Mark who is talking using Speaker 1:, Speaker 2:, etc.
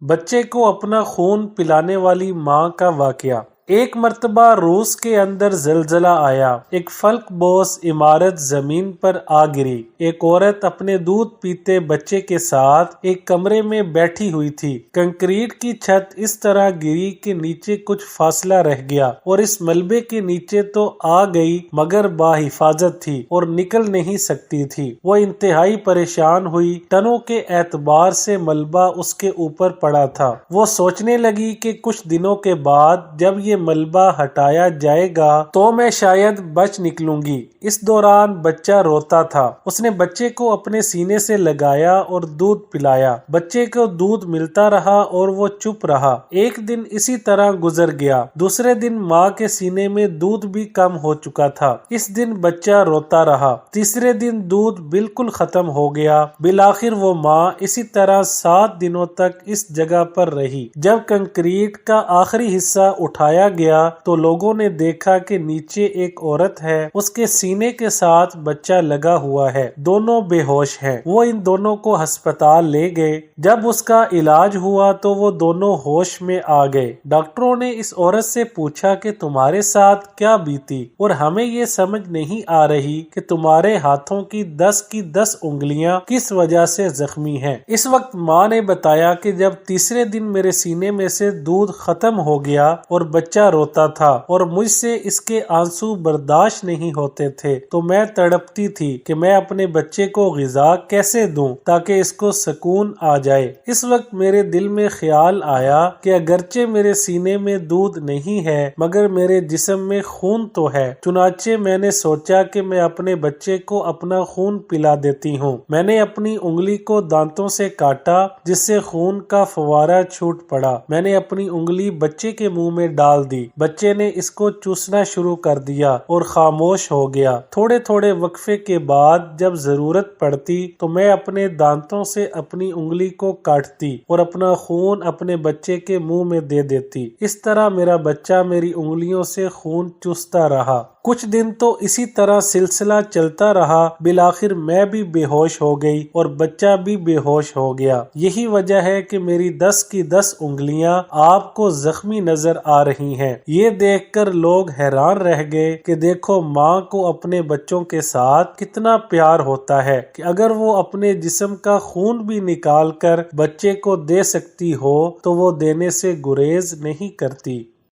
Speaker 1: بچے کو اپنا خون پلانے والی ماں کا واقعہ۔ ایک مرتبہ روس کے اندر زلزلہ آیا، ایک فلک بوس عمارت زمین پر آ گری۔ ایک عورت اپنے دودھ پیتے بچے کے ساتھ ایک کمرے میں بیٹھی ہوئی تھی۔ کنکریٹ کی چھت اس طرح گری کہ نیچے کچھ فاصلہ رہ گیا اور اس ملبے کے نیچے تو آ گئی مگر باحفاظت تھی اور نکل نہیں سکتی تھی۔ وہ انتہائی پریشان ہوئی، ٹنوں کے اعتبار سے ملبہ اس کے اوپر پڑا تھا۔ وہ سوچنے لگی کہ کچھ دنوں کے بعد جب یہ ملبہ ہٹایا جائے گا تو میں شاید بچ نکلوں گی۔ اس دوران بچہ روتا تھا۔ اس نے بچے کو اپنے سینے سے لگایا اور دودھ پلایا۔ بچے کو دودھ ملتا رہا اور وہ چپ رہا۔ ایک دن اسی طرح گزر گیا۔ دوسرے دن ماں کے سینے میں دودھ بھی کم ہو چکا تھا۔ اس دن بچہ روتا رہا۔ تیسرے دن دودھ بالکل ختم ہو گیا۔ بالآخر وہ ماں اسی طرح 7 دنوں تک اس جگہ پر رہی۔ جب کنکریٹ کا آخری حصہ اٹھایا گیا تو لوگوں نے دیکھا کہ نیچے ایک عورت ہے، اس کے سینے کے ساتھ بچہ لگا ہوا ہے، دونوں بے ہوش ہیں۔ وہ ان دونوں کو ہسپتال لے گئے۔ جب اس کا علاج ہوا تو وہ دونوں ہوش میں آ گئے۔ ڈاکٹروں نے اس عورت سے پوچھا کہ تمہارے ساتھ کیا بیتی اور ہمیں یہ سمجھ نہیں آ رہی کہ تمہارے ہاتھوں کی 10 کی 10 انگلیاں کس وجہ سے زخمی ہیں۔ اس وقت ماں نے بتایا کہ جب تیسرے دن میرے سینے میں سے دودھ ختم ہو گیا اور بچہ روتا تھا اور مجھ سے اس کے آنسو برداشت نہیں ہوتے تھے تو میں تڑپتی تھی کہ میں اپنے بچے کو غذا کیسے دوں تاکہ اس کو سکون آ جائے۔ اس وقت میرے دل میں خیال آیا کہ اگرچہ میرے سینے میں دودھ نہیں ہے مگر میرے جسم میں خون تو ہے، چنانچہ میں نے سوچا کہ میں اپنے بچے کو اپنا خون پلا دیتی ہوں۔ میں نے اپنی انگلی کو دانتوں سے کاٹا جس سے خون کا فوارہ چھوٹ پڑا۔ میں نے اپنی انگلی بچے کے منہ میں ڈال دی۔ بچے نے اس کو چوسنا شروع کر دیا اور خاموش ہو گیا۔ تھوڑے تھوڑے وقفے کے بعد جب ضرورت پڑتی تو میں اپنے دانتوں سے اپنی انگلی کو کاٹتی اور اپنا خون اپنے بچے کے منہ میں دے دیتی۔ اس طرح میرا بچہ میری انگلیوں سے خون چوستا رہا۔ کچھ دن تو اسی طرح سلسلہ چلتا رہا۔ بالآخر میں بھی بے ہوش ہو گئی اور بچہ بھی بے ہوش ہو گیا۔ یہی وجہ ہے کہ میری 10 کی 10 انگلیاں آپ کو زخمی نظر آ رہی ہیں۔ یہ دیکھ کر لوگ حیران رہ گئے کہ دیکھو ماں کو اپنے بچوں کے ساتھ کتنا پیار ہوتا ہے کہ اگر وہ اپنے جسم کا خون بھی نکال کر بچے کو دے سکتی ہو تو وہ دینے سے گریز نہیں کرتی۔